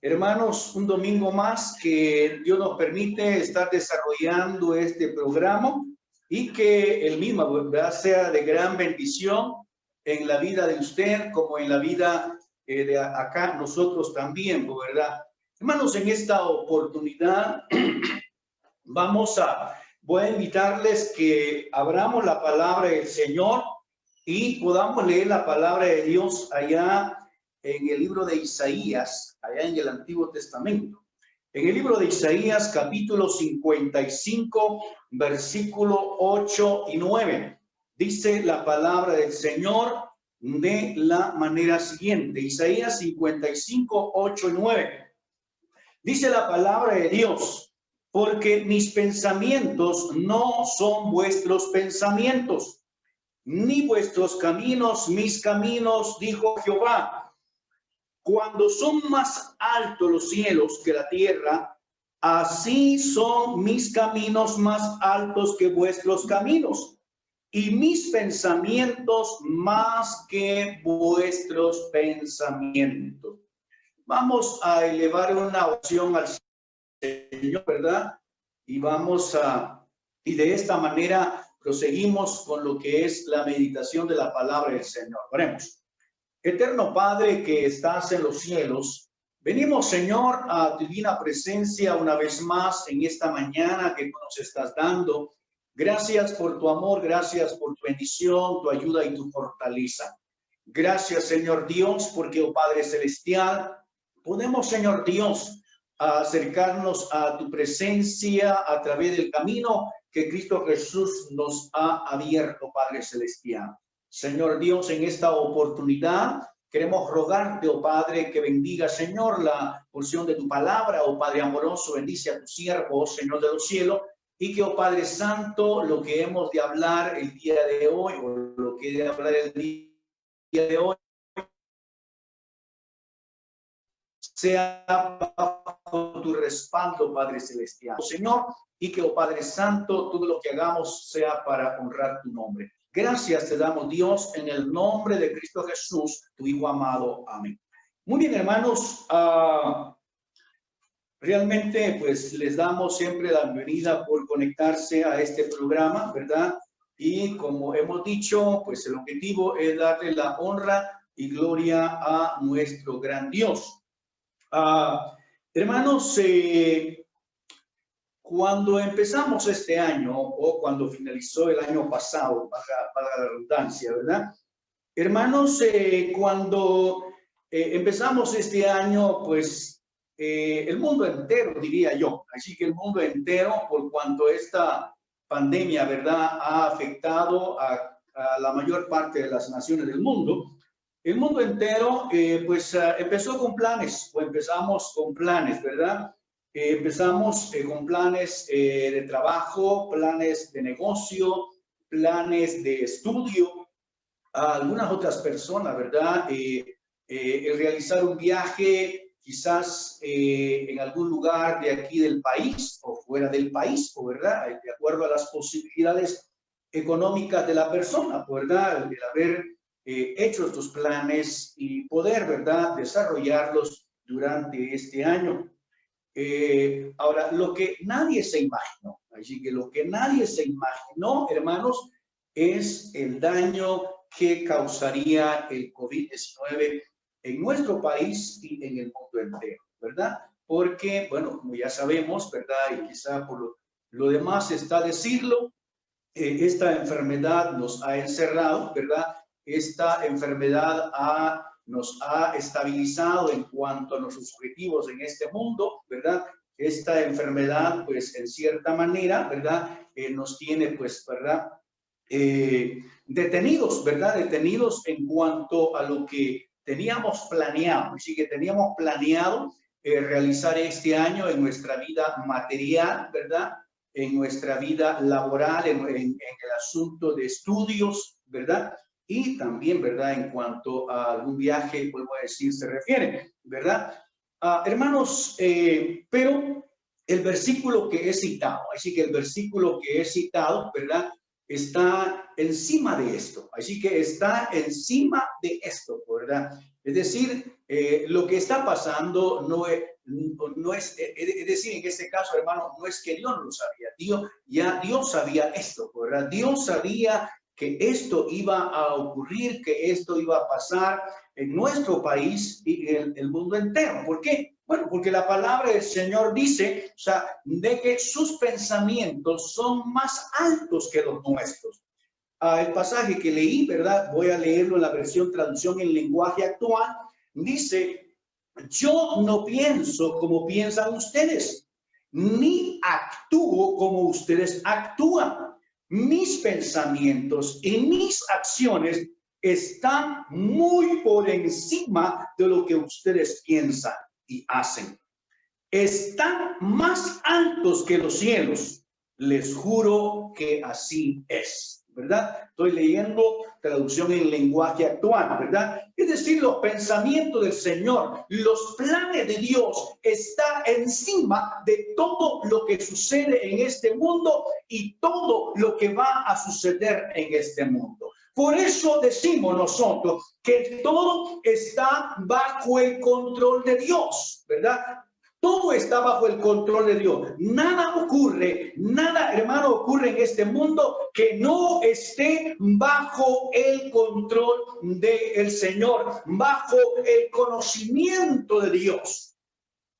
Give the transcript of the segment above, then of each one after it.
Hermanos, un domingo más que Dios nos permite estar desarrollando este programa y que el mismo, ¿verdad?, sea de gran bendición en la vida de usted como en la vida de acá nosotros también, ¿verdad? Hermanos, en esta oportunidad voy a invitarles que abramos la palabra del Señor y podamos leer la palabra de Dios allá en el libro de Isaías, allá en el Antiguo Testamento. En el libro de Isaías, capítulo 55, versículo 8 y 9, dice la palabra del Señor de la manera siguiente. Isaías 55, 8 y 9. Dice la palabra de Dios: porque mis pensamientos no son vuestros pensamientos, ni vuestros caminos mis caminos, dijo Jehová. Cuando son más altos los cielos que la tierra, así son mis caminos más altos que vuestros caminos, y mis pensamientos más que vuestros pensamientos. Vamos a elevar una oración al Señor, ¿verdad? Y y de esta manera proseguimos con lo que es la meditación de la palabra del Señor. Oremos. Eterno Padre que estás en los cielos, venimos, Señor, a tu divina presencia una vez más en esta mañana que tú nos estás dando. Gracias por tu amor, gracias por tu bendición, tu ayuda y tu fortaleza. Gracias, Señor Dios, porque, oh Padre Celestial, podemos, Señor Dios, acercarnos a tu presencia a través del camino que Cristo Jesús nos ha abierto, Padre Celestial. Señor Dios, en esta oportunidad queremos rogarte, oh Padre, que bendiga, Señor, la porción de tu palabra. Oh Padre amoroso, bendice a tu siervo, Señor de los cielos, y que, oh Padre Santo, lo que hemos de hablar el día de hoy, o lo que he de hablar el día de hoy, sea bajo tu respaldo, Padre Celestial, Señor, y que, oh Padre Santo, todo lo que hagamos sea para honrar tu nombre. Gracias te damos, Dios, en el nombre de Cristo Jesús, tu Hijo amado. Amén. Muy bien, hermanos. Realmente, pues, les damos siempre la bienvenida por conectarse a este programa, ¿verdad? Y como hemos dicho, pues el objetivo es darle la honra y gloria a nuestro gran Dios. Hermanos, cuando empezamos este año, o cuando finalizó el año pasado, para la redundancia, ¿verdad? Hermanos, cuando empezamos este año, pues el mundo entero, diría yo, así que el mundo entero, por cuanto esta pandemia, ¿verdad?, ha afectado a la mayor parte de las naciones del mundo, el mundo entero, empezó con planes, o empezamos con planes, ¿verdad? Empezamos con planes de trabajo, planes de negocio, planes de estudio. A algunas otras personas, ¿verdad? El realizar un viaje quizás en algún lugar de aquí del país o fuera del país, ¿verdad? De acuerdo a las posibilidades económicas de la persona, ¿verdad? El haber hecho estos planes y poder, ¿verdad?, desarrollarlos durante este año. Ahora, lo que nadie se imaginó, así que lo que nadie se imaginó, hermanos, es el daño que causaría el COVID-19 en nuestro país y en el mundo entero, ¿verdad? Porque, bueno, como ya sabemos, ¿verdad? Y quizá por lo demás está decirlo, esta enfermedad nos ha encerrado, ¿verdad? Esta enfermedad nos ha estabilizado en cuanto a nuestros objetivos en este mundo, ¿verdad? Esta enfermedad, pues, en cierta manera, ¿verdad?, nos tiene, pues, ¿verdad?, detenidos, ¿verdad? Detenidos en cuanto a lo que teníamos planeado. Así que teníamos planeado realizar este año en nuestra vida material, ¿verdad?, en nuestra vida laboral, en el asunto de estudios, ¿verdad? Y también, ¿verdad?, en cuanto a algún viaje, vuelvo a decir, se refiere, ¿verdad? Hermanos, pero el versículo que he citado, así que el versículo que he citado, ¿verdad?, está encima de esto. Así que está encima de esto, ¿verdad? Es decir, Lo que está pasando es decir, en este caso, hermano, no es que Dios no lo sabía. Dios sabía esto, ¿verdad? Dios sabía que esto iba a ocurrir, que esto iba a pasar en nuestro país y en el mundo entero. ¿Por qué? Bueno, porque la palabra del Señor dice, o sea, de que sus pensamientos son más altos que los nuestros. El pasaje que leí, ¿verdad? Voy a leerlo en la versión traducción en lenguaje actual. Dice, yo no pienso como piensan ustedes, ni actúo como ustedes actúan. Mis pensamientos y mis acciones están muy por encima de lo que ustedes piensan y hacen. Están más altos que los cielos. Les juro que así es, ¿verdad? Estoy leyendo traducción en lenguaje actual, ¿verdad? Es decir, los pensamientos del Señor, los planes de Dios están encima de todo lo que sucede en este mundo y todo lo que va a suceder en este mundo. Por eso decimos nosotros que todo está bajo el control de Dios, ¿verdad? Todo está bajo el control de Dios. Nada ocurre, nada, hermano, ocurre en este mundo que no esté bajo el control del Señor, bajo el conocimiento de Dios.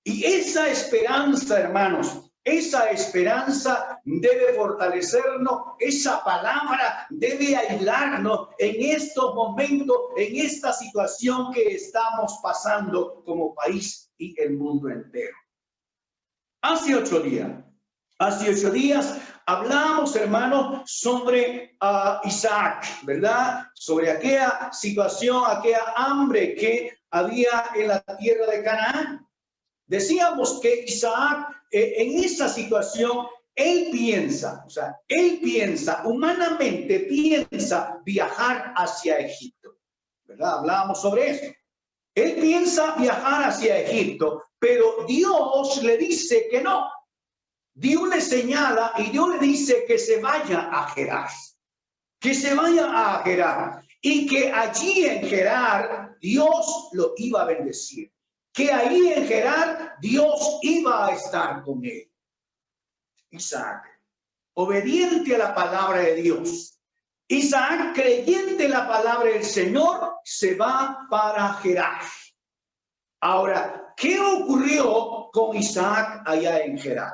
Y esa esperanza, hermanos, esa esperanza debe fortalecernos, esa palabra debe ayudarnos en estos momentos, en esta situación que estamos pasando como país y el mundo entero. Hace 8 días hablamos, hermanos, sobre Isaac, ¿verdad? Sobre aquella situación, aquella hambre que había en la tierra de Canaán. Decíamos que Isaac, en esa situación, él piensa, humanamente piensa viajar hacia Egipto, ¿verdad? Hablábamos sobre eso. Él piensa viajar hacia Egipto, pero Dios le dice que no. Dios le señala y Dios le dice que se vaya a Gerar, que se vaya a Gerar y que allí en Gerar Dios lo iba a bendecir, que ahí en Gerar Dios iba a estar con él. Isaac, obediente a la palabra de Dios. Isaac, creyente en la palabra del Señor, se va para Gerar. Ahora, ¿qué ocurrió con Isaac allá en Gerar?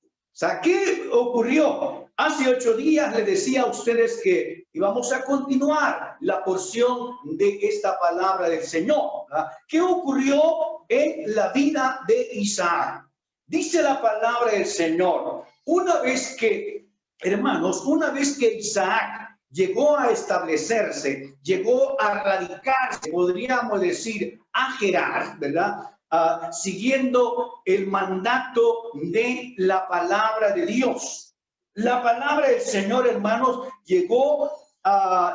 O sea, ¿qué ocurrió? Hace 8 días les decía a ustedes que íbamos a continuar la porción de esta palabra del Señor, ¿verdad? ¿Qué ocurrió en la vida de Isaac? Dice la palabra del Señor, una vez que, hermanos, una vez que Isaac llegó a establecerse, llegó a radicarse, podríamos decir, a Gerar, ¿verdad? Siguiendo el mandato de la palabra de Dios. La palabra del Señor, hermanos, llegó,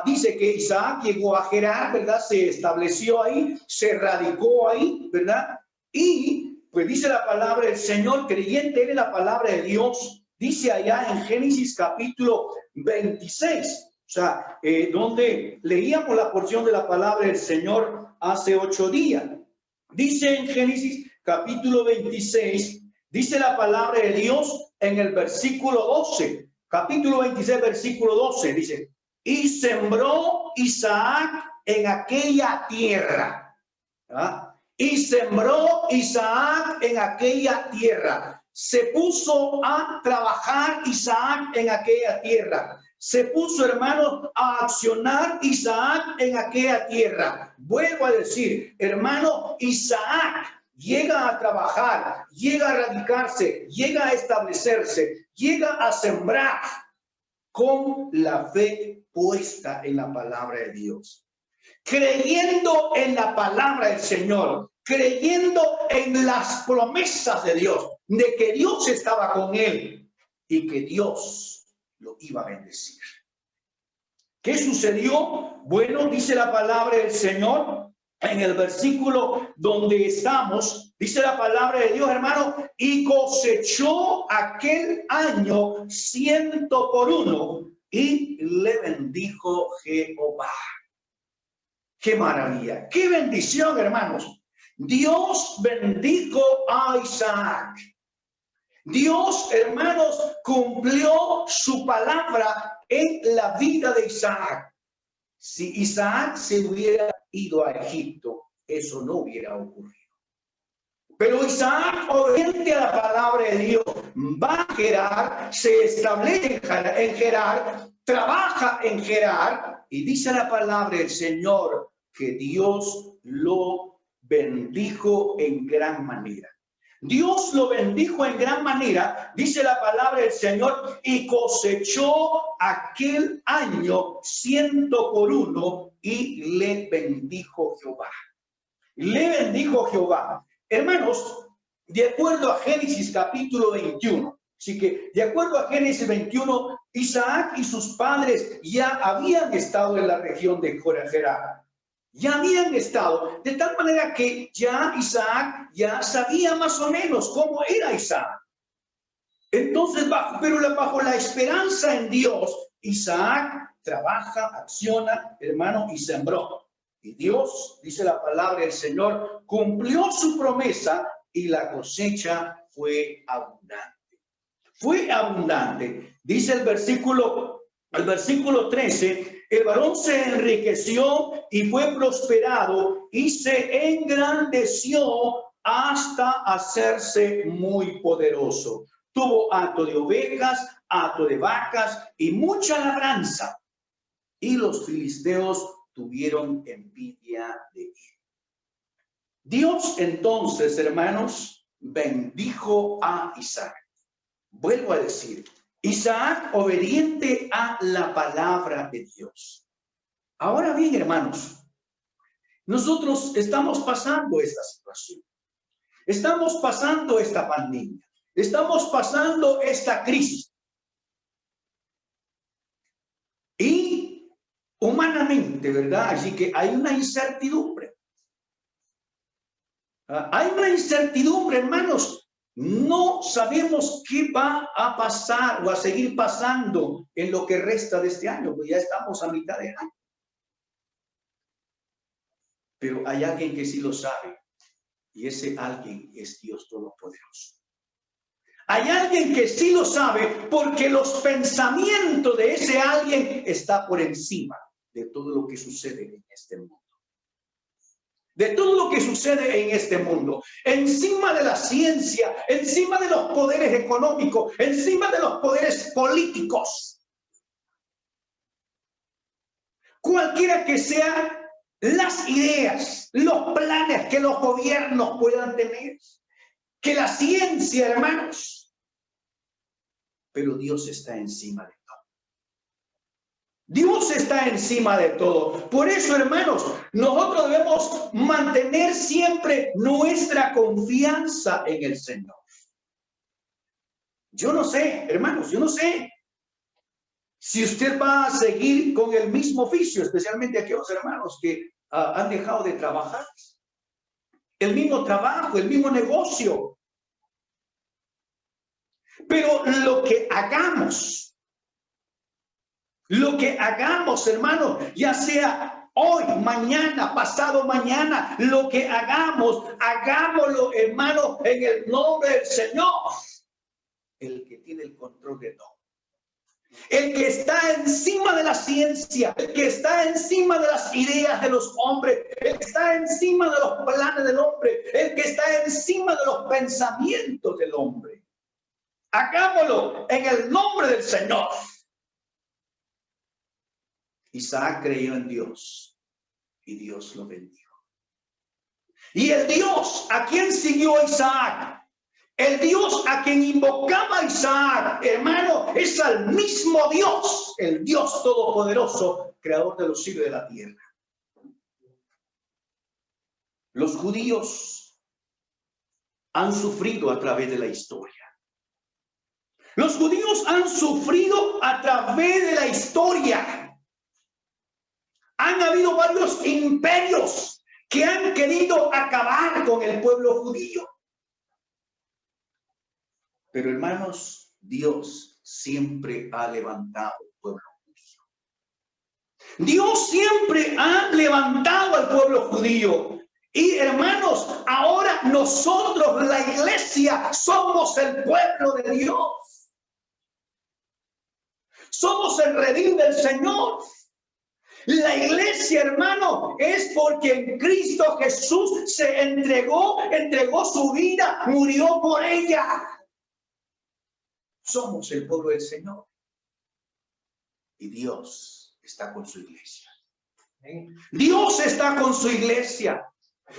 dice que Isaac llegó a Gerar, ¿verdad? Se estableció ahí, se radicó ahí, ¿verdad? Y pues dice la palabra del Señor, creyente en la palabra de Dios, dice allá en Génesis capítulo 26, o sea, donde leíamos la porción de la palabra del Señor hace 8 días. Dice en Génesis capítulo 26, dice la palabra de Dios en el versículo 12, capítulo 26, versículo 12, dice, y sembró Isaac en aquella tierra. ¿Ah? Y sembró Isaac en aquella tierra. Se puso a trabajar Isaac en aquella tierra. Se puso, hermano, a accionar Isaac en aquella tierra. Vuelvo a decir, hermano, Isaac llega a trabajar, llega a radicarse, llega a establecerse, llega a sembrar con la fe puesta en la palabra de Dios. Creyendo en la palabra del Señor, creyendo en las promesas de Dios, de que Dios estaba con él y que Dios lo iba a bendecir. ¿Qué sucedió? Bueno, dice la palabra del Señor en el versículo donde estamos, dice la palabra de Dios, hermano, y cosechó aquel año 100 por 1 y le bendijo Jehová. Qué maravilla, qué bendición, hermanos. Dios bendijo a Isaac. Dios, hermanos, cumplió su palabra en la vida de Isaac. Si Isaac se hubiera ido a Egipto, eso no hubiera ocurrido. Pero Isaac, obediente a la palabra de Dios, va a Gerar, se establece en Gerar, trabaja en Gerar, y dice la palabra del Señor que Dios lo bendijo en gran manera. Dios lo bendijo en gran manera, dice la palabra del Señor, y cosechó aquel año 100 por 1 y le bendijo Jehová. Le bendijo Jehová. Hermanos, de acuerdo a Génesis capítulo 21, así que de acuerdo a Génesis 21, Isaac y sus padres ya habían estado en la región de Gerar. Ya habían estado, de tal manera que ya Isaac ya sabía más o menos cómo era Isaac. Entonces, bajo la esperanza en Dios, Isaac trabaja, acciona, hermano, y sembró. Y Dios, dice la palabra del Señor, cumplió su promesa y la cosecha fue abundante. Fue abundante. Dice el versículo 13, el varón se enriqueció y fue prosperado y se engrandeció hasta hacerse muy poderoso. Tuvo hato de ovejas, hato de vacas y mucha labranza. Y los filisteos tuvieron envidia de él. Dios entonces, hermanos, bendijo a Isaac. Vuelvo a decir, Isaac obediente a la palabra de Dios. Ahora bien, hermanos, nosotros estamos pasando esta situación. Estamos pasando esta pandemia. Estamos pasando esta crisis. Y humanamente, ¿verdad? Así que hay una incertidumbre. Hay una incertidumbre, hermanos. No sabemos qué va a pasar o a seguir pasando en lo que resta de este año, pues ya estamos a mitad de año. Pero hay alguien que sí lo sabe, y ese alguien es Dios Todopoderoso. Hay alguien que sí lo sabe, porque los pensamientos de ese alguien está por encima de todo lo que sucede en este mundo. De todo lo que sucede en este mundo, encima de la ciencia, encima de los poderes económicos, encima de los poderes políticos. Cualquiera que sean las ideas, los planes que los gobiernos puedan tener, que la ciencia, hermanos, pero Dios está encima de todo. Dios está encima de todo. Por eso, hermanos, nosotros debemos mantener siempre nuestra confianza en el Señor. Yo no sé, hermanos, yo no sé si usted va a seguir con el mismo oficio, especialmente aquellos hermanos que han dejado de trabajar. El mismo trabajo, el mismo negocio. Pero lo que hagamos, hermano, ya sea hoy, mañana, pasado mañana, lo que hagamos, hagámoslo, hermano, en el nombre del Señor. El que tiene el control de todo. El que está encima de la ciencia, el que está encima de las ideas de los hombres, el que está encima de los planes del hombre, el que está encima de los pensamientos del hombre. Hagámoslo en el nombre del Señor. Isaac creyó en Dios y Dios lo bendijo. Y el Dios a quien siguió Isaac, el Dios a quien invocaba Isaac, hermano, es al mismo Dios, el Dios Todopoderoso, creador de los cielos y de la tierra. Los judíos han sufrido a través de la historia. Los judíos han sufrido a través de la historia. Han habido varios imperios que han querido acabar con el pueblo judío. Pero hermanos, Dios siempre ha levantado al pueblo judío. Dios siempre ha levantado al pueblo judío. Y hermanos, ahora nosotros, la iglesia, somos el pueblo de Dios. Somos el redil del Señor. La iglesia, hermano, es porque en Cristo Jesús se entregó su vida, murió por ella. Somos el pueblo del Señor. Y Dios está con su iglesia. Dios está con su iglesia.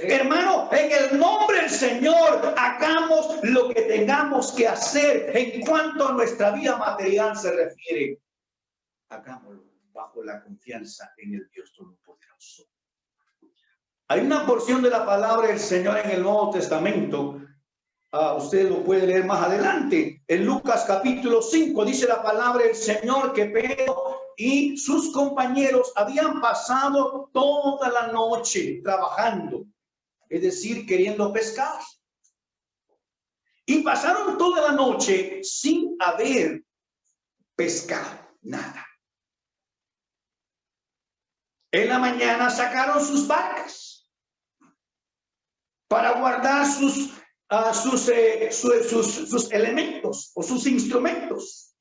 Hermano, en el nombre del Señor, hagamos lo que tengamos que hacer en cuanto a nuestra vida material se refiere. Hagámoslo bajo la confianza en el Dios Todopoderoso. Hay una porción de la palabra del Señor en el Nuevo Testamento. Usted lo puede leer más adelante. En Lucas capítulo 5 dice la palabra del Señor que Pedro y sus compañeros habían pasado toda la noche trabajando, es decir, queriendo pescar. Y pasaron toda la noche sin haber pescado nada. En la mañana sacaron sus barcas para guardar sus elementos o sus instrumentos.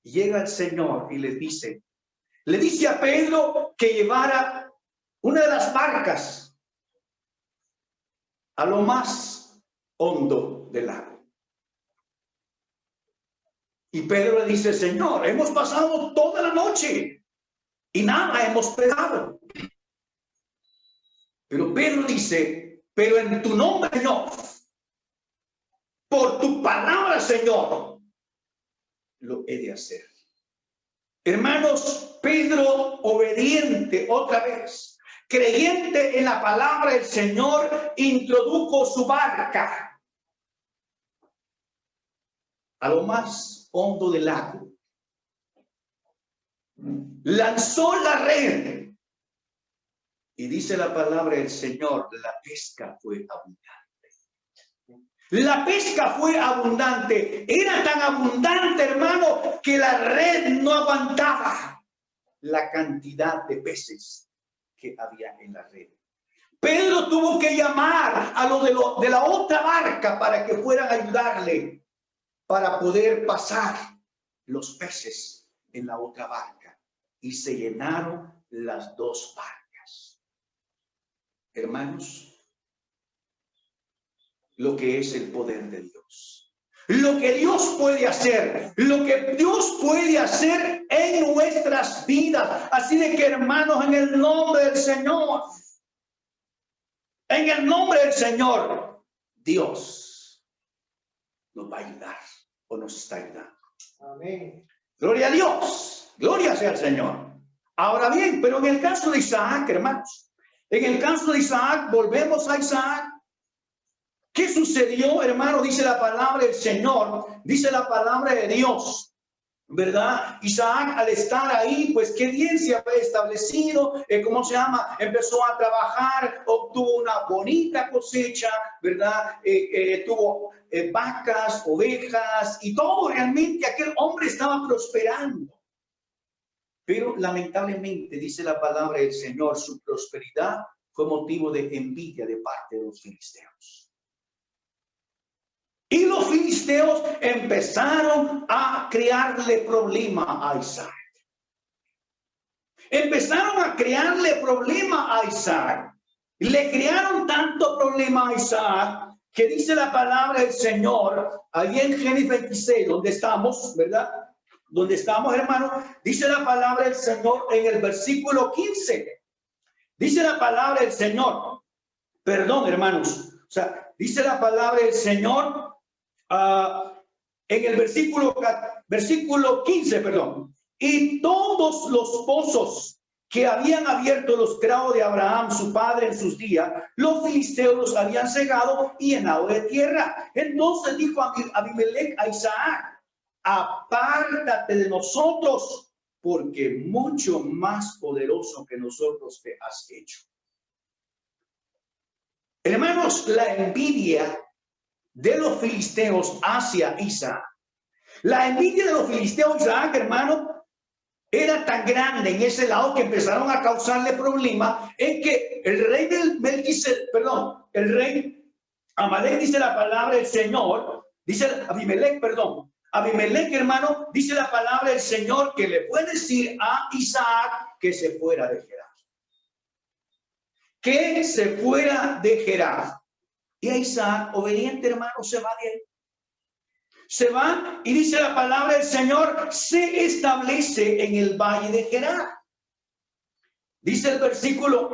Llega el Señor y le dice a Pedro que llevara una de las barcas a lo más hondo del lago. Y Pedro le dice: Señor, hemos pasado toda la noche y nada hemos pescado. Pero Pedro dice: pero en tu nombre, Señor, por tu palabra, Señor, lo he de hacer. Hermanos, Pedro, obediente otra vez, creyente en la palabra del Señor, introdujo su barca a lo más hondo del lago. Lanzó la red y dice la palabra del Señor: la pesca fue abundante. La pesca fue abundante. Era tan abundante, hermano, que la red no aguantaba la cantidad de peces que había en la red. Pedro tuvo que llamar a los de la otra barca para que fueran a ayudarle para poder pasar los peces en la otra barca. Y se llenaron las dos barcas. Hermanos, lo que es el poder de Dios, lo que Dios puede hacer, lo que Dios puede hacer en nuestras vidas. Así de que, hermanos, en el nombre del Señor, en el nombre del Señor, Dios nos va a ayudar o nos está ayudando. Amén. Gloria a Dios, gloria sea al Señor. Ahora bien, pero en el caso de Isaac, hermanos, en el caso de Isaac, volvemos a Isaac. ¿Qué sucedió, hermano? Dice la palabra del Señor, dice la palabra de Dios, ¿verdad? Isaac, al estar ahí, pues qué bien se había establecido, ¿cómo se llama? Empezó a trabajar, obtuvo una bonita cosecha, ¿verdad? Tuvo vacas, ovejas y todo. Realmente aquel hombre estaba prosperando. Pero lamentablemente, dice la palabra del Señor, su prosperidad fue motivo de envidia de parte de los filisteos. Y los filisteos empezaron a crearle problema a Isaac. Empezaron a crearle problema a Isaac. Le crearon tanto problema a Isaac que dice la palabra del Señor, ahí en Génesis 26, donde estamos, ¿verdad? Donde estamos, hermano, dice la palabra del Señor en el versículo 15. Dice la palabra del Señor, perdón, hermanos, o sea, dice la palabra del Señor en el versículo 15, perdón. Y todos los pozos que habían abierto los esclavos de Abraham, su padre, en sus días, los filisteos los habían cegado y llenado de tierra. Entonces dijo Abimelech a Isaac: apártate de nosotros, porque mucho más poderoso que nosotros te has hecho. Hermanos, la envidia de los filisteos hacia Isaac. La envidia de los filisteos a Isaac, hermano, era tan grande en ese lado que empezaron a causarle problemas en que el rey del el rey Amalek, dice la palabra del Señor, dice Abimelech, Abimelech, hermano, dice la palabra del Señor que le puede decir a Isaac que se fuera de Gerar. Que se fuera de Gerar. Y a Isaac, obediente, hermano, se va de él. Se va y dice la palabra del Señor, se establece en el valle de Gerar. Dice el versículo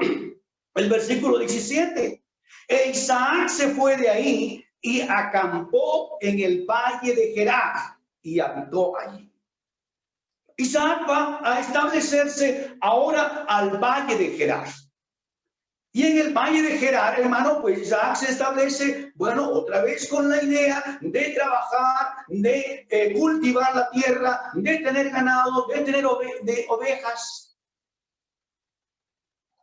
17. E Isaac se fue de ahí y acampó en el valle de Gerar y habitó allí. Isaac va a establecerse ahora al valle de Gerar. Y en el valle de Gerar, hermano, pues Isaac se establece, bueno, otra vez con la idea de trabajar, de cultivar la tierra, de tener ganado, de tener ovejas.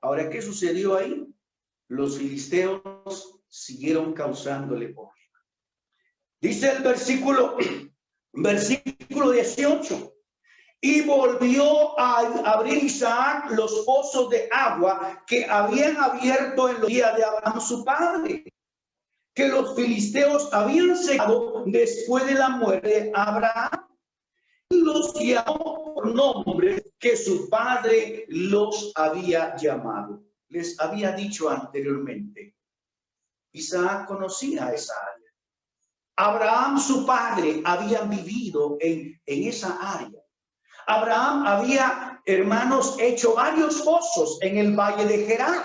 Ahora, ¿qué sucedió ahí? Los filisteos siguieron causándole problemas. Dice el versículo 18. Y volvió a abrir Isaac los pozos de agua que habían abierto en los días de Abraham su padre, que los filisteos habían secado después de la muerte de Abraham. Y los llamó por nombres que su padre los había llamado. Les había dicho anteriormente, Isaac conocía esa área. Abraham, su padre, habían vivido en esa área. Abraham había, hermanos, hecho varios pozos en el valle de Gerar.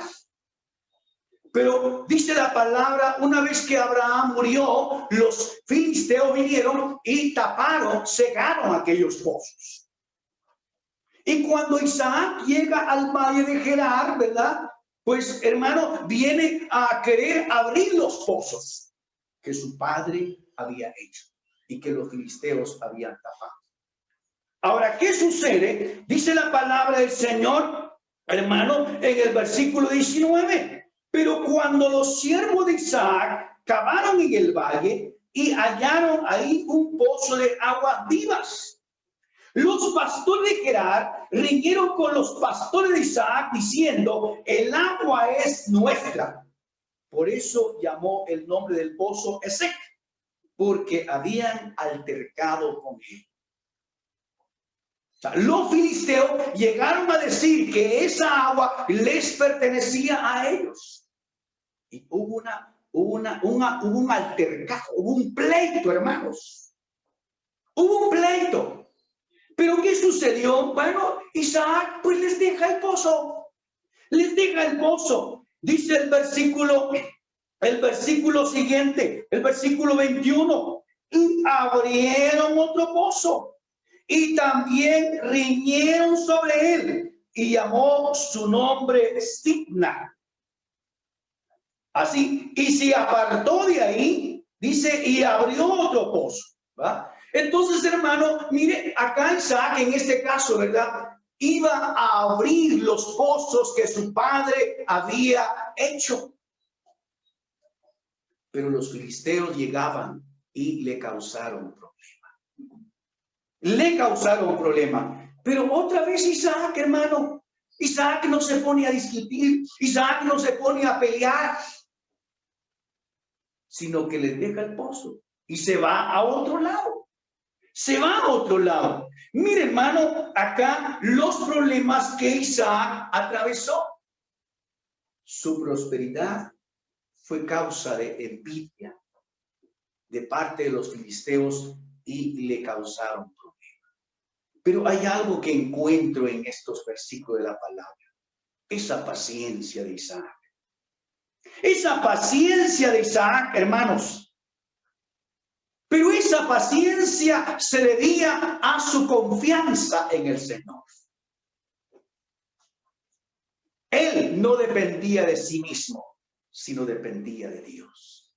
Pero dice la palabra, una vez que Abraham murió, los filisteos vinieron y cegaron aquellos pozos. Y cuando Isaac llega al valle de Gerar, ¿verdad? Pues, hermano, viene a querer abrir los pozos que su padre había hecho y que los filisteos habían tapado. Ahora, ¿qué sucede? Dice la palabra del Señor, hermano, en el versículo 19. Pero cuando los siervos de Isaac cavaron en el valle y hallaron ahí un pozo de aguas vivas, los pastores de Gerar riñeron con los pastores de Isaac diciendo, el agua es nuestra. Por eso llamó el nombre del pozo Esek, porque habían altercado con él. Los filisteos llegaron a decir que esa agua les pertenecía a ellos. Y hubo un altercado, hubo un pleito, hermanos. Hubo un pleito. Pero ¿qué sucedió? Bueno, Isaac pues les deja el pozo. Les deja el pozo. Dice el versículo siguiente, el versículo 21. Y abrieron otro pozo. Y también riñeron sobre él y llamó su nombre Sibna. Así, y se apartó de ahí, dice, y abrió otro pozo. ¿Va? Entonces, hermano, mire, acá Isaac, en este caso, ¿verdad? Iba a abrir los pozos que su padre había hecho. Pero los filisteos llegaban y le causaron problemas. Le causaron problema. Pero otra vez Isaac, hermano, Isaac no se pone a discutir, Isaac no se pone a pelear, sino que les deja el pozo y se va a otro lado. Se va a otro lado. Mire, hermano, acá los problemas que Isaac atravesó. Su prosperidad fue causa de envidia de parte de los filisteos y le causaron problemas. Pero hay algo que encuentro en estos versículos de la palabra. Esa paciencia de Isaac. Esa paciencia de Isaac, hermanos. Pero esa paciencia se debía a su confianza en el Señor. Él no dependía de sí mismo, sino dependía de Dios.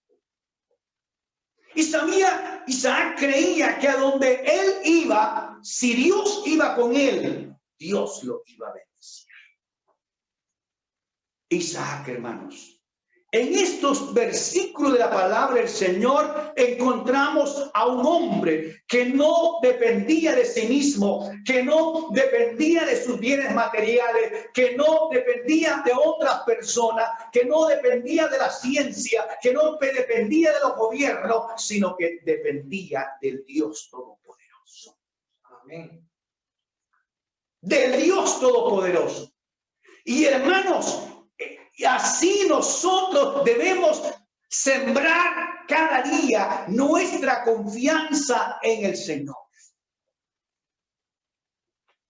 Y Isaac creía que a donde él iba, si Dios iba con él, Dios lo iba a bendecir. Isaac, hermanos, En estos versículos de la palabra del Señor encontramos a un hombre que no dependía de sí mismo, que no dependía de sus bienes materiales, que no dependía de otras personas, que no dependía de la ciencia, que no dependía de los gobiernos, sino que dependía del Dios Todopoderoso. Amén. Del Dios Todopoderoso. Y hermanos, y así nosotros debemos sembrar cada día nuestra confianza en el Señor.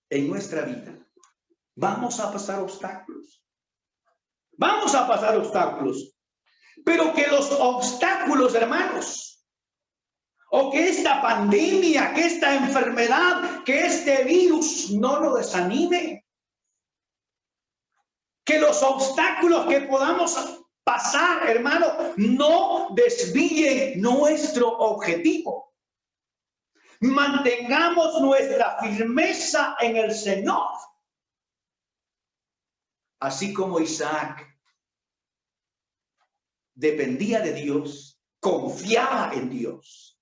En nuestra vida vamos a pasar obstáculos. Vamos a pasar obstáculos. Pero que los obstáculos, hermanos, o que esta pandemia, que esta enfermedad, que este virus no nos desanime. Que los obstáculos que podamos pasar, hermano, no desvíen nuestro objetivo. Mantengamos nuestra firmeza en el Señor. Así como Isaac dependía de Dios, confiaba en Dios,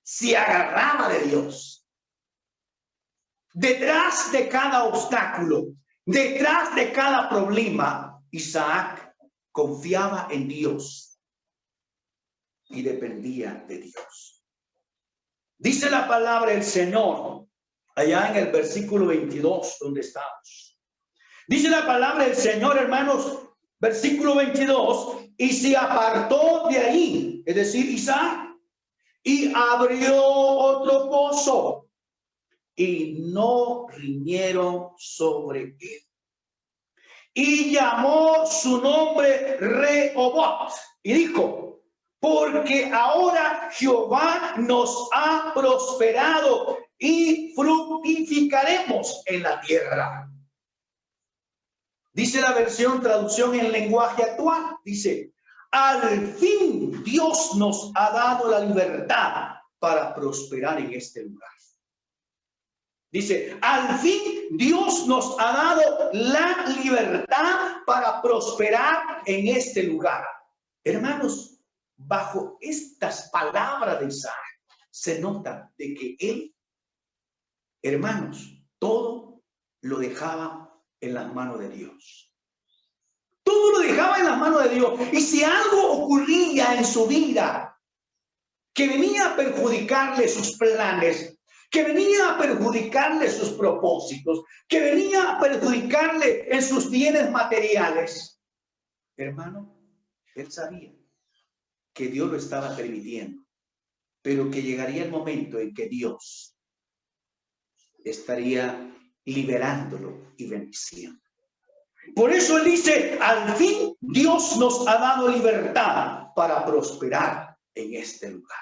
se agarraba de Dios. Detrás de cada obstáculo, detrás de cada problema, Isaac confiaba en Dios y dependía de Dios. Dice la palabra del Señor, allá en el versículo 22, donde estamos. Dice la palabra del Señor, hermanos, versículo 22, y se apartó de ahí, es decir, Isaac, y abrió otro pozo. Y no riñeron sobre él. Y llamó su nombre Rehoboth. Y dijo, porque ahora Jehová nos ha prosperado y fructificaremos en la tierra. Dice la versión, traducción en lenguaje actual, dice, al fin Dios nos ha dado la libertad para prosperar en este lugar. Dice, al fin Dios nos ha dado la libertad para prosperar en este lugar. Hermanos, bajo estas palabras de Isaac, se nota de que él, hermanos, todo lo dejaba en las manos de Dios. Todo lo dejaba en las manos de Dios. Y si algo ocurría en su vida que venía a perjudicarle sus planes, que venía a perjudicarle sus propósitos, que venía a perjudicarle en sus bienes materiales, hermano, él sabía que Dios lo estaba permitiendo, pero que llegaría el momento en que Dios estaría liberándolo y bendiciendo. Por eso él dice, al fin Dios nos ha dado libertad para prosperar en este lugar.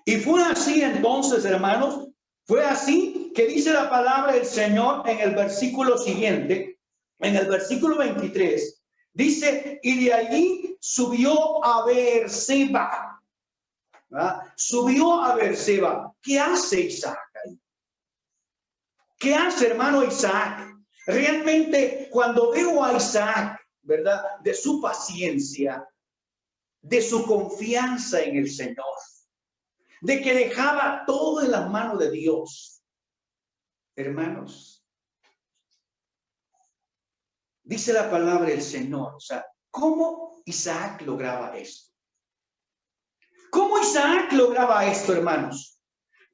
Y fue así entonces, hermanos, fue así que dice la palabra del Señor en el versículo siguiente, en el versículo 23, dice, y de allí subió a Beerseba. Subió a Beerseba. ¿Qué hace Isaac ahí? ¿Qué hace, hermano Isaac? Realmente, cuando veo a Isaac, ¿verdad? De su paciencia, de su confianza en el Señor, de que dejaba todo en las manos de Dios. Hermanos, dice la palabra del Señor, o sea, ¿cómo Isaac lograba esto? ¿Cómo Isaac lograba esto, hermanos?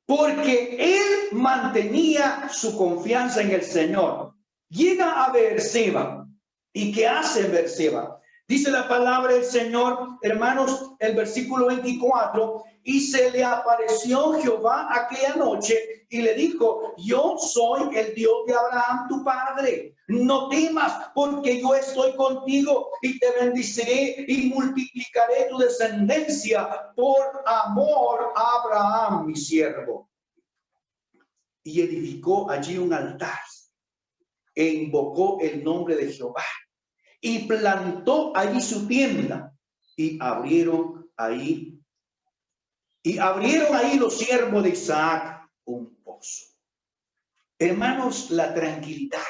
Porque él mantenía su confianza en el Señor. Llega a Beerseba. ¿Y qué hace en Beerseba? Dice la palabra del Señor, hermanos, el versículo 24, y se le apareció Jehová aquella noche y le dijo, yo soy el Dios de Abraham, tu padre. No temas, porque yo estoy contigo y te bendeciré y multiplicaré tu descendencia por amor a Abraham, mi siervo. Y edificó allí un altar e invocó el nombre de Jehová. Y plantó allí su tienda y abrieron ahí los siervos de Isaac un pozo. Hermanos, la tranquilidad,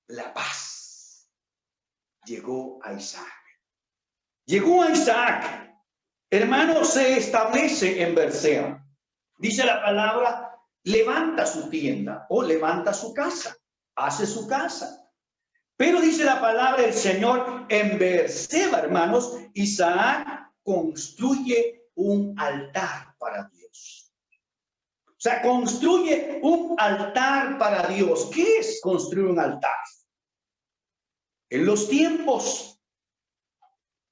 la paz, llegó a Isaac. Llegó a Isaac. Hermano, se establece en Berseba. Dice la palabra, levanta su tienda o levanta su casa, hace su casa. Pero dice la palabra del Señor, en Berseba, hermanos, Isaac construye un altar para Dios. O sea, construye un altar para Dios. ¿Qué es construir un altar? En los tiempos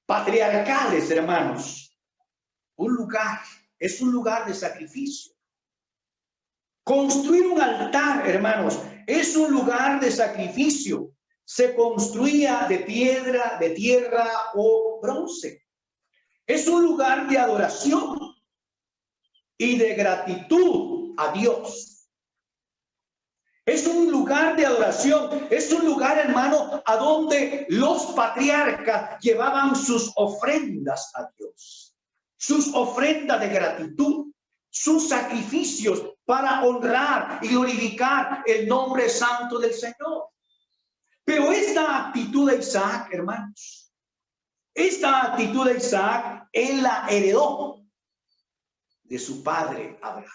patriarcales, hermanos, es un lugar de sacrificio. Construir un altar, hermanos, es un lugar de sacrificio. Se construía de piedra, de tierra o bronce. Es un lugar de adoración y de gratitud a Dios. Es un lugar de adoración, es un lugar, hermano, a donde los patriarcas llevaban sus ofrendas a Dios, sus ofrendas de gratitud, sus sacrificios para honrar y glorificar el nombre santo del Señor. Pero esta actitud de Isaac, hermanos, esta actitud de Isaac, él la heredó de su padre Abraham.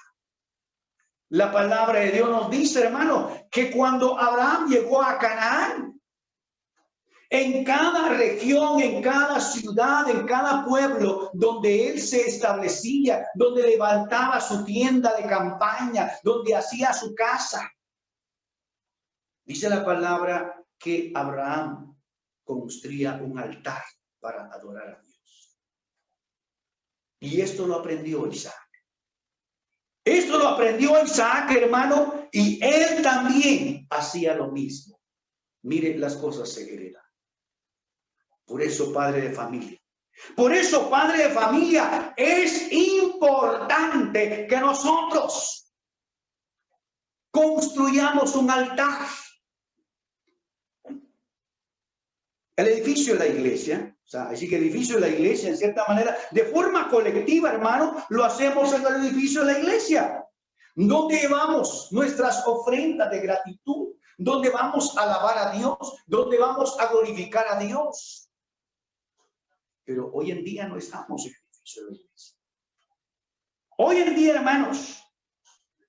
La palabra de Dios nos dice, hermano, que cuando Abraham llegó a Canaán, en cada región, en cada ciudad, en cada pueblo donde él se establecía, donde levantaba su tienda de campaña, donde hacía su casa, dice la palabra que Abraham construía un altar para adorar a Dios. Y esto lo aprendió Isaac. Esto lo aprendió Isaac, hermano, y él también hacía lo mismo. Mire, las cosas se heredan. Por eso, padre de familia. Por eso, padre de familia, es importante que nosotros construyamos un altar. El edificio de la iglesia, o sea, así que el edificio de la iglesia, en cierta manera, de forma colectiva, hermano, lo hacemos en el edificio de la iglesia, donde llevamos nuestras ofrendas de gratitud, donde vamos a alabar a Dios, donde vamos a glorificar a Dios. Pero hoy en día no estamos en el edificio de la iglesia. Hoy en día, hermanos,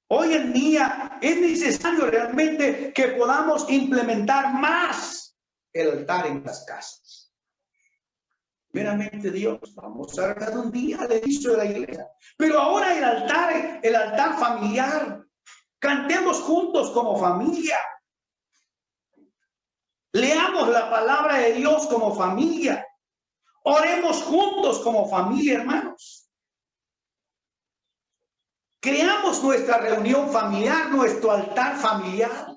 hoy en día es necesario realmente que podamos implementar más el altar en las casas. Meramente Dios, vamos a hablar un día al edificio de la iglesia. Pero ahora el altar familiar. Cantemos juntos como familia. Leamos la palabra de Dios como familia. Oremos juntos como familia, hermanos. Creamos nuestra reunión familiar, nuestro altar familiar.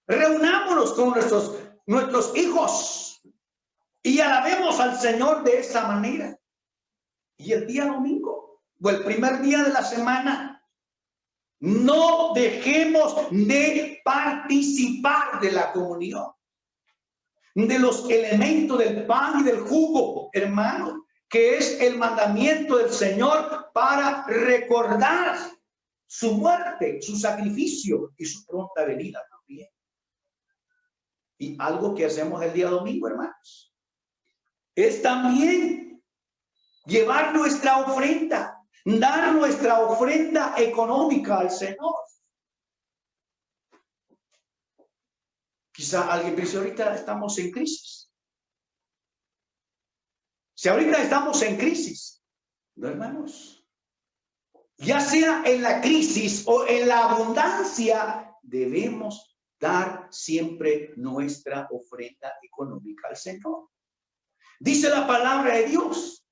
Reunámonos con nuestros hijos y alabemos al Señor de esa manera. Y el día domingo o el primer día de la semana, no dejemos de participar de la comunión, de los elementos del pan y del jugo, hermano, que es el mandamiento del Señor para recordar su muerte, su sacrificio y su pronta venida también. Y algo que hacemos el día domingo, hermanos, es también llevar nuestra ofrenda, dar nuestra ofrenda económica al Señor. Quizá alguien piense, ahorita estamos en crisis. Si ahorita estamos en crisis, no, hermanos, ya sea en la crisis o en la abundancia, debemos dar siempre nuestra ofrenda económica al Señor. Dice la palabra de Dios,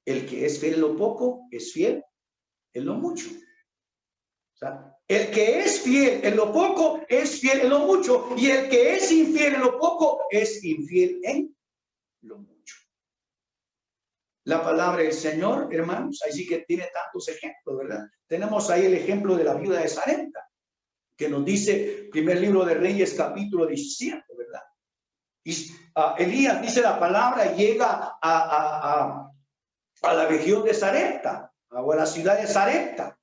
el que es fiel en lo poco, es fiel en lo mucho. O sea, el que es fiel en lo poco, es fiel en lo mucho. Y el que es infiel en lo poco, es infiel en lo mucho. La palabra del Señor, hermanos, ahí sí que tiene tantos ejemplos, ¿verdad? Tenemos ahí el ejemplo de la viuda de Sarepta, que nos dice, primer libro de Reyes, capítulo 17, ¿verdad? Y Elías, dice la palabra, llega a la región de Sarepta, o a la ciudad de Sarepta,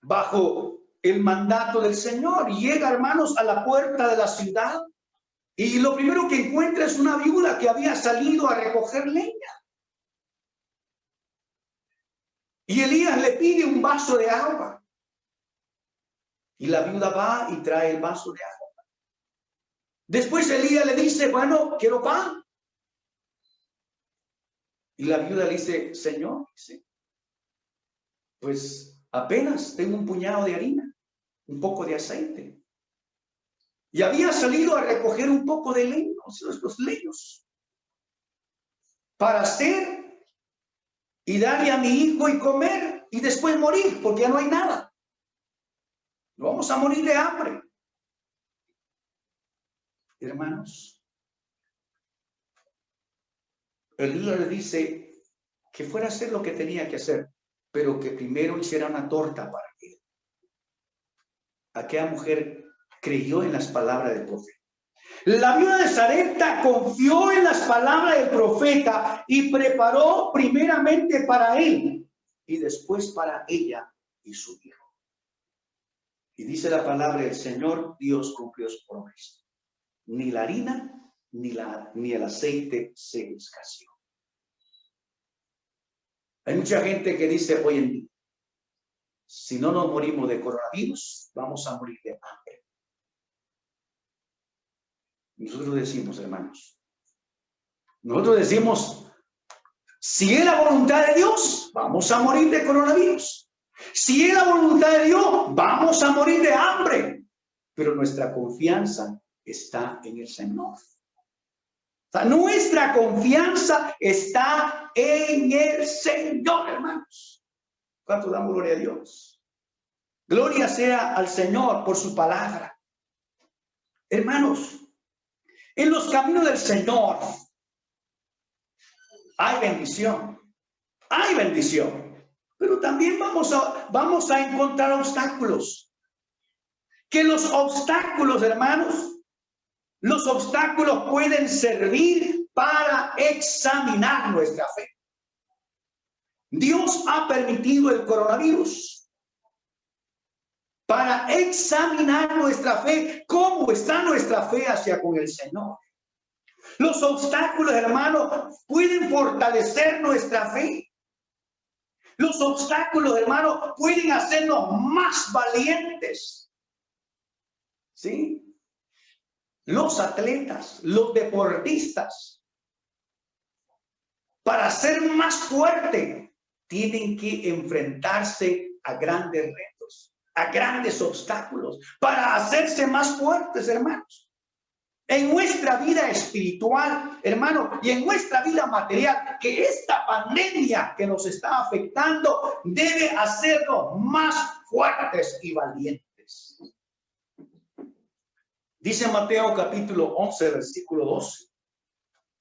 bajo el mandato del Señor. Y llega, hermanos, a la puerta de la ciudad. Y lo primero que encuentra es una viuda que había salido a recoger leña. Y Elías le pide un vaso de agua. Y la viuda va y trae el vaso de agua. Después Elías le dice, bueno, quiero pan. Y la viuda le dice, Señor, pues apenas tengo un puñado de harina, un poco de aceite. Y había salido a recoger un poco de leños, los leños, para hacer y darle a mi hijo y comer y después morir, porque ya no hay nada. No vamos a morir de hambre. Hermanos, Elías le dice que fuera a hacer lo que tenía que hacer, pero que primero hiciera una torta para él. Aquella mujer creyó en las palabras del profeta. La viuda de Sarepta confió en las palabras del profeta y preparó primeramente para él y después para ella y su hijo. Y dice la palabra del Señor, Dios cumplió su promesa. Ni la harina ni el aceite se escaseó. Hay mucha gente que dice hoy en día, si no nos morimos de coronavirus, vamos a morir de hambre. Nosotros decimos, hermanos, si es la voluntad de Dios, vamos a morir de coronavirus. Si es la voluntad de Dios, vamos a morir de hambre. Pero nuestra confianza está en el Señor. O sea, nuestra confianza está en el Señor, hermanos. ¿Cuánto damos gloria a Dios? Gloria sea al Señor por su palabra. Hermanos, en los caminos del Señor hay bendición. Hay bendición. Pero también vamos a encontrar obstáculos. Que los obstáculos, hermanos, los obstáculos pueden servir para examinar nuestra fe. Dios ha permitido el coronavirus para examinar nuestra fe. ¿Cómo está nuestra fe hacia con el Señor? Los obstáculos, hermanos, pueden fortalecer nuestra fe. Los obstáculos, hermanos, pueden hacernos más valientes. ¿Sí? Los atletas, los deportistas, para ser más fuerte, tienen que enfrentarse a grandes retos, a grandes obstáculos, para hacerse más fuertes, hermanos. En nuestra vida espiritual, hermano, y en nuestra vida material, que esta pandemia que nos está afectando debe hacernos más fuertes y valientes. Dice Mateo capítulo 11, versículo 12.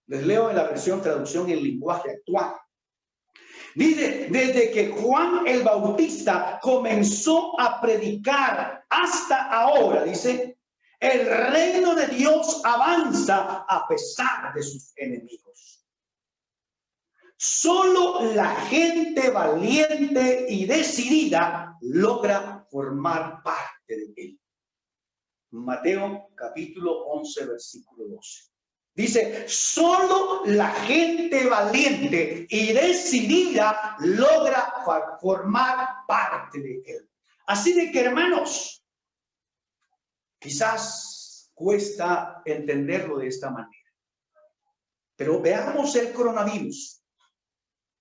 Les leo en la versión traducción en lenguaje actual. Dice, desde que Juan el Bautista comenzó a predicar hasta ahora, dice, el reino de Dios avanza a pesar de sus enemigos. Solo la gente valiente y decidida logra formar parte de él. Mateo capítulo 11, versículo 12. Dice, solo la gente valiente y decidida logra formar parte de él. Así de que, hermanos, quizás cuesta entenderlo de esta manera. Pero veamos el coronavirus.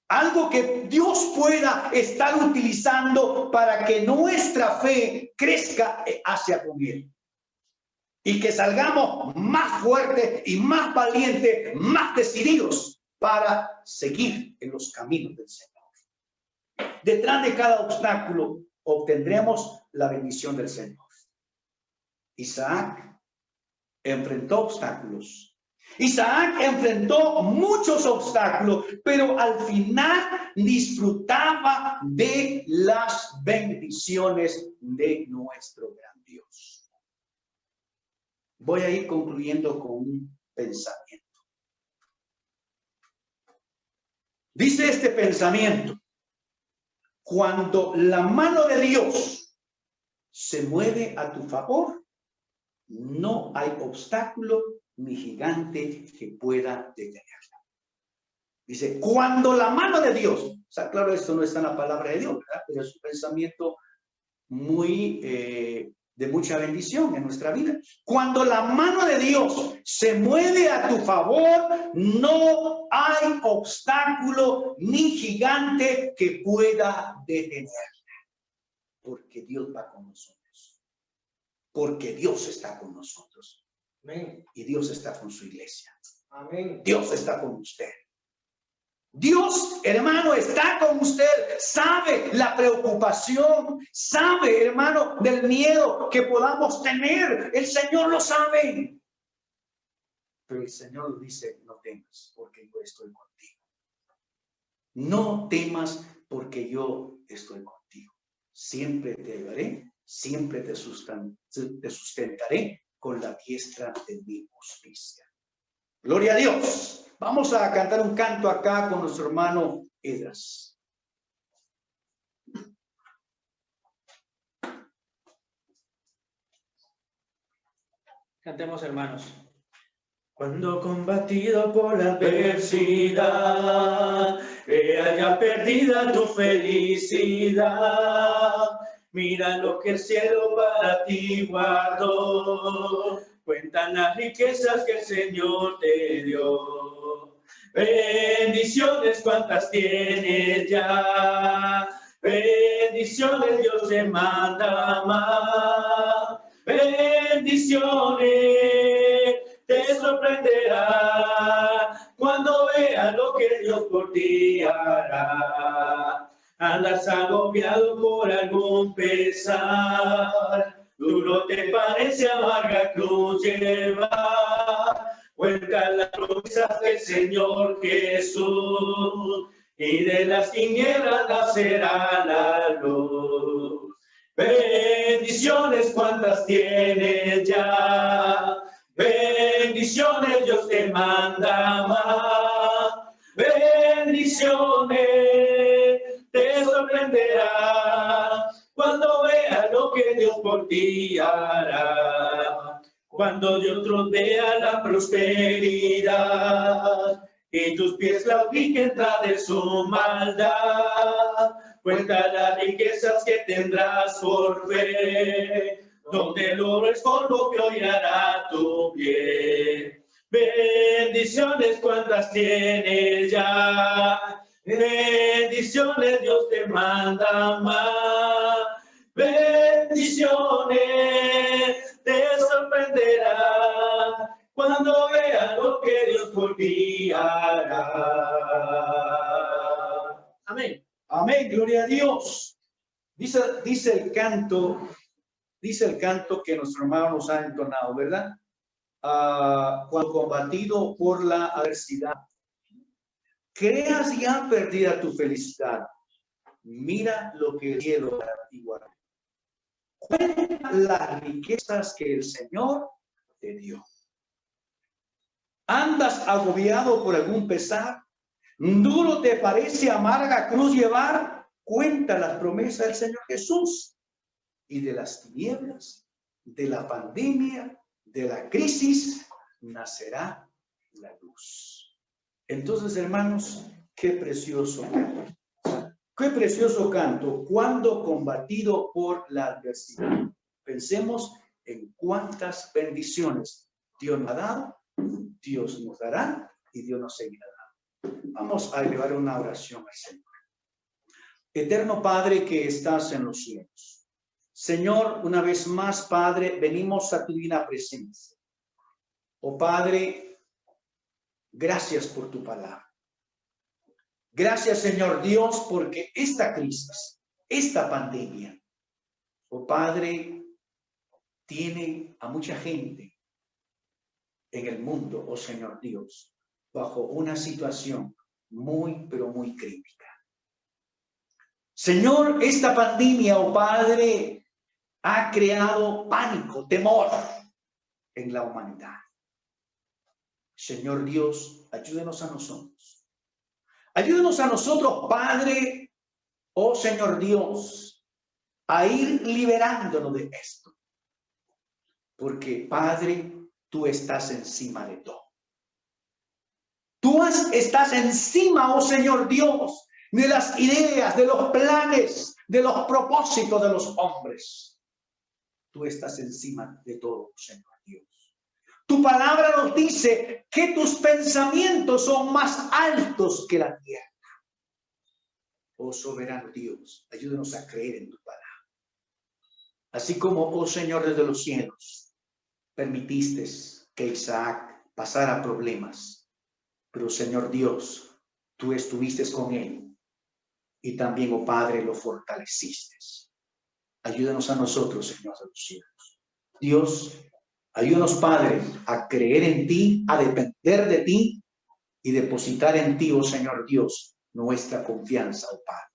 Algo que Dios pueda estar utilizando para que nuestra fe crezca hacia con él. Y que salgamos más fuertes y más valientes, más decididos para seguir en los caminos del Señor. Detrás de cada obstáculo obtendremos la bendición del Señor. Isaac enfrentó obstáculos. Isaac enfrentó muchos obstáculos, pero al final disfrutaba de las bendiciones de nuestro gran Dios. Voy a ir concluyendo con un pensamiento. Dice este pensamiento: cuando la mano de Dios se mueve a tu favor, no hay obstáculo ni gigante que pueda detenerla. Dice, cuando la mano de Dios, o sea, claro, esto no está en la palabra de Dios, ¿verdad? Pero es un pensamiento muy de mucha bendición en nuestra vida. Cuando la mano de Dios se mueve a tu favor, no hay obstáculo ni gigante que pueda detenerla. Porque Dios va con nosotros. Porque Dios está con nosotros. Amén. Y Dios está con su iglesia. Amén. Dios está con usted. Dios, hermano, está con usted. Sabe la preocupación, sabe, hermano, del miedo que podamos tener. El Señor lo sabe. Pero el Señor dice, no temas, porque yo estoy contigo. No temas, porque yo estoy contigo. Siempre te ayudaré, siempre te sustentaré con la diestra de mi justicia. Gloria a Dios. Vamos a cantar un canto acá con nuestro hermano Edras. Cantemos, hermanos. Cuando combatido por la adversidad, haya perdida tu felicidad, mira lo que el cielo para ti guardó. Cuentan las riquezas que el Señor te dio. Bendiciones cuantas tienes ya. Bendiciones Dios te manda más. Bendiciones te sorprenderá cuando veas lo que Dios por ti hará. Andas agobiado por algún pesar. Duro te parece amarga cruz llevar, cuenta las promesas del Señor Jesús, y de las tinieblas nacerá la luz. Bendiciones cuantas tienes ya, bendiciones Dios te manda más, bendiciones te sorprenderá cuando veas lo que Dios por ti hará. Cuando de otros vea la prosperidad y tus pies claudiquen de su maldad, cuenta las riquezas que tendrás por fe, donde el oro es polvo que hoy hará tu pie. Bendiciones cuantas tienes ya. Bendiciones Dios te manda más. Bendiciones te sorprenderá cuando veas lo que Dios por ti hará. Amén. Amén, gloria a Dios. Dice el canto que nuestro hermano nos ha entonado, ¿verdad? Cuando combatido por la adversidad, creas ya perdida tu felicidad, mira lo que el cielo para ti guarda. Cuenta las riquezas que el Señor te dio. ¿Andas agobiado por algún pesar? ¿Duro te parece amarga cruz llevar? Cuenta las promesas del Señor Jesús. Y de las tinieblas, de la pandemia, de la crisis, nacerá la luz. Entonces, hermanos, qué precioso canto. Qué precioso canto cuando combatido por la adversidad. Pensemos en cuántas bendiciones Dios nos ha dado, Dios nos dará y Dios nos seguirá dando. Vamos a elevar una oración al Señor. Eterno Padre que estás en los cielos. Señor, una vez más, Padre, venimos a tu divina presencia. Oh Padre, gracias por tu palabra. Gracias, Señor Dios, porque esta crisis, esta pandemia, oh Padre, tiene a mucha gente en el mundo, oh Señor Dios, bajo una situación muy, pero muy crítica. Señor, esta pandemia, oh Padre, ha creado pánico, temor en la humanidad. Señor Dios, ayúdenos a nosotros. Ayúdenos a nosotros, Padre, oh Señor Dios, a ir liberándonos de esto. Porque, Padre, tú estás encima de todo. Tú estás encima, oh Señor Dios, de las ideas, de los planes, de los propósitos de los hombres. Tú estás encima de todo, Señor Dios. Tu palabra nos dice que tus pensamientos son más altos que la tierra. Oh soberano Dios, ayúdanos a creer en tu palabra. Así como, oh Señor, desde los cielos, permitiste que Isaac pasara problemas. Pero, Señor Dios, tú estuviste con él. Y también, oh Padre, lo fortaleciste. Ayúdanos a nosotros, Señor de los cielos. Dios, ayúdanos, Padre, a creer en ti, a depender de ti y depositar en ti, oh Señor Dios, nuestra confianza, oh Padre.